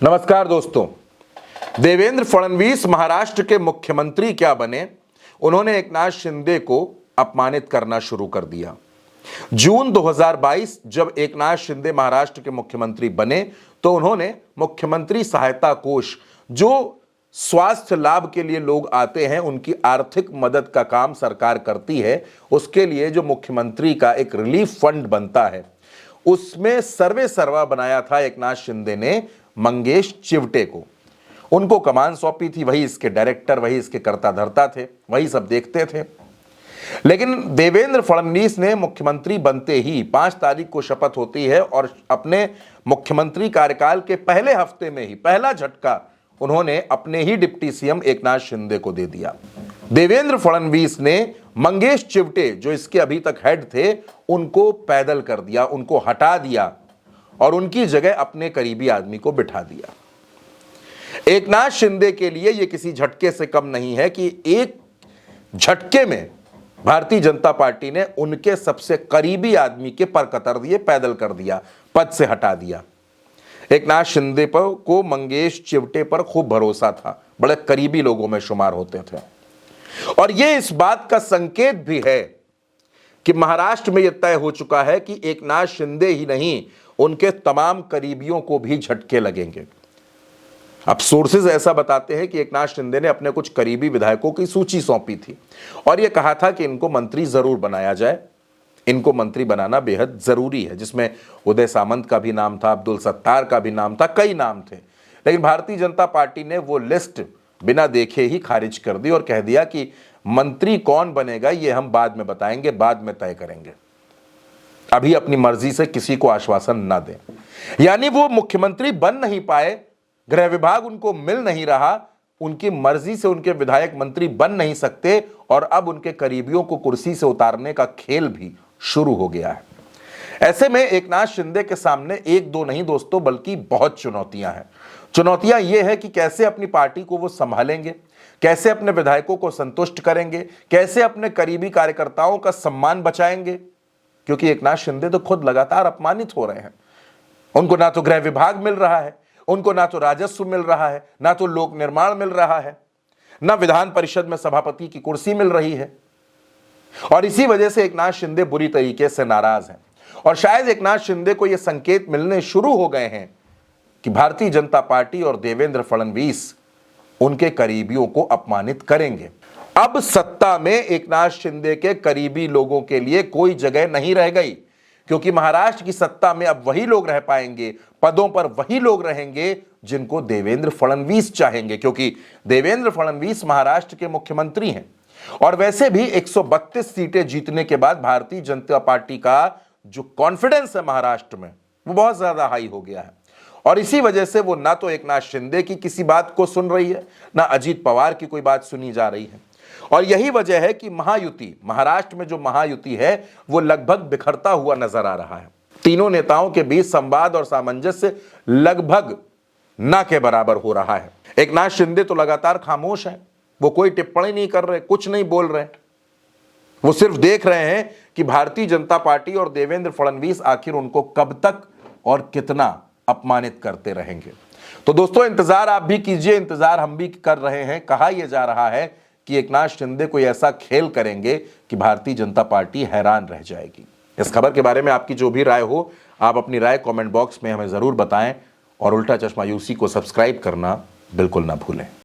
नमस्कार दोस्तों। देवेंद्र फडणवीस महाराष्ट्र के मुख्यमंत्री क्या बने, उन्होंने एकनाथ शिंदे को अपमानित करना शुरू कर दिया। जून 2022 जब एकनाथ शिंदे महाराष्ट्र के मुख्यमंत्री बने तो उन्होंने मुख्यमंत्री सहायता कोष, जो स्वास्थ्य लाभ के लिए लोग आते हैं, उनकी आर्थिक मदद का काम सरकार करती है, उसके लिए जो मुख्यमंत्री का एक रिलीफ फंड बनता है, उसमें सर्वे सर्वा बनाया था एकनाथ शिंदे ने मंगेश चिवटे को। उनको कमान सौंपी थी, वही इसके डायरेक्टर, वही इसके कर्ता धर्ता थे, वही सब देखते थे। लेकिन देवेंद्र फडणवीस ने मुख्यमंत्री बनते ही 5 तारीख को शपथ होती है और अपने मुख्यमंत्री कार्यकाल के पहले हफ्ते में ही पहला झटका उन्होंने अपने ही डिप्टी सीएम एकनाथ शिंदे को दे दिया। देवेंद्र फडणवीस ने मंगेश चिवटे, जो इसके अभी तक हेड थे, उनको पैदल कर दिया, उनको हटा दिया और उनकी जगह अपने करीबी आदमी को बिठा दिया। एकनाथ शिंदे के लिए यह किसी झटके से कम नहीं है कि एक झटके में भारतीय जनता पार्टी ने उनके सबसे करीबी आदमी के पर कतर दिए, पैदल कर दिया, पद से हटा दिया। एकनाथ शिंदे पर को मंगेश चिवटे पर खूब भरोसा था, बड़े करीबी लोगों में शुमार होते थे। और यह इस बात का संकेत भी है कि महाराष्ट्र में यह तय हो चुका है कि एकनाथ शिंदे ही नहीं, उनके तमाम करीबियों को भी झटके लगेंगे। अब सोर्सेज ऐसा बताते हैं कि एकनाथ शिंदे ने अपने कुछ करीबी विधायकों की सूची सौंपी थी और यह कहा था कि इनको मंत्री जरूर बनाया जाए, इनको मंत्री बनाना बेहद जरूरी है, जिसमें उदय सामंत का भी नाम था, अब्दुल सत्तार का भी नाम था, कई नाम थे। लेकिन भारतीय जनता पार्टी ने वो लिस्ट बिना देखे ही खारिज कर दी और कह दिया कि मंत्री कौन बनेगा ये हम बाद में बताएंगे, बाद में तय करेंगे, अभी अपनी मर्जी से किसी को आश्वासन ना दें। यानी वो मुख्यमंत्री बन नहीं पाए, गृह विभाग उनको मिल नहीं रहा, उनकी मर्जी से उनके विधायक मंत्री बन नहीं सकते और अब उनके करीबियों को कुर्सी से उतारने का खेल भी शुरू हो गया है। ऐसे में एकनाथ शिंदे के सामने एक दो नहीं दोस्तों, बल्कि बहुत चुनौतियां हैं। चुनौतियां ये है कि कैसे अपनी पार्टी को वो संभालेंगे, कैसे अपने विधायकों को संतुष्ट करेंगे, कैसे अपने करीबी कार्यकर्ताओं का सम्मान बचाएंगे, क्योंकि एकनाथ शिंदे तो खुद लगातार अपमानित हो रहे हैं। उनको ना तो गृह विभाग मिल रहा है, उनको ना तो राजस्व मिल रहा है, ना तो लोक निर्माण मिल रहा है, ना विधान परिषद में सभापति की कुर्सी मिल रही है। और इसी वजह से एकनाथ शिंदे बुरी तरीके से नाराज हैं और शायद एकनाथ शिंदे को यह संकेत मिलने शुरू हो गए हैं कि भारतीय जनता पार्टी और देवेंद्र फडणवीस उनके करीबियों को अपमानित करेंगे। अब सत्ता में एकनाथ शिंदे के करीबी लोगों के लिए कोई जगह नहीं रह गई, क्योंकि महाराष्ट्र की सत्ता में अब वही लोग रह पाएंगे, पदों पर वही लोग रहेंगे जिनको देवेंद्र फडणवीस चाहेंगे, क्योंकि देवेंद्र फडणवीस महाराष्ट्र के मुख्यमंत्री हैं। और वैसे भी 132 सीटें जीतने के बाद भारतीय जनता पार्टी का जो कॉन्फिडेंस है महाराष्ट्र में, वो बहुत ज्यादा हाई हो गया है। और इसी वजह से वो ना तो एकनाथ शिंदे की किसी बात को सुन रही है, ना अजीत पवार की कोई बात सुनी जा रही है। और यही वजह है कि महायुति, महाराष्ट्र में जो महायुति है, वो लगभग बिखरता हुआ नजर आ रहा है। तीनों नेताओं के बीच संवाद और सामंजस्य लगभग ना के बराबर हो रहा है। एकनाथ शिंदे तो लगातार खामोश हैं, वो कोई टिप्पणी नहीं कर रहे, कुछ नहीं बोल रहे, वो सिर्फ देख रहे हैं कि भारतीय जनता पार्टी और देवेंद्र फडणवीस आखिर उनको कब तक और कितना अपमानित करते रहेंगे। तो दोस्तों, इंतजार आप भी कीजिए, इंतजार हम भी कर रहे हैं। कहा यह जा रहा है कि एकनाथ शिंदे कोई ऐसा खेल करेंगे कि भारतीय जनता पार्टी हैरान रह जाएगी। इस खबर के बारे में आपकी जो भी राय हो, आप अपनी राय कमेंट बॉक्स में हमें जरूर बताएं और उल्टा चश्मा यूसी को सब्सक्राइब करना बिल्कुल ना भूलें।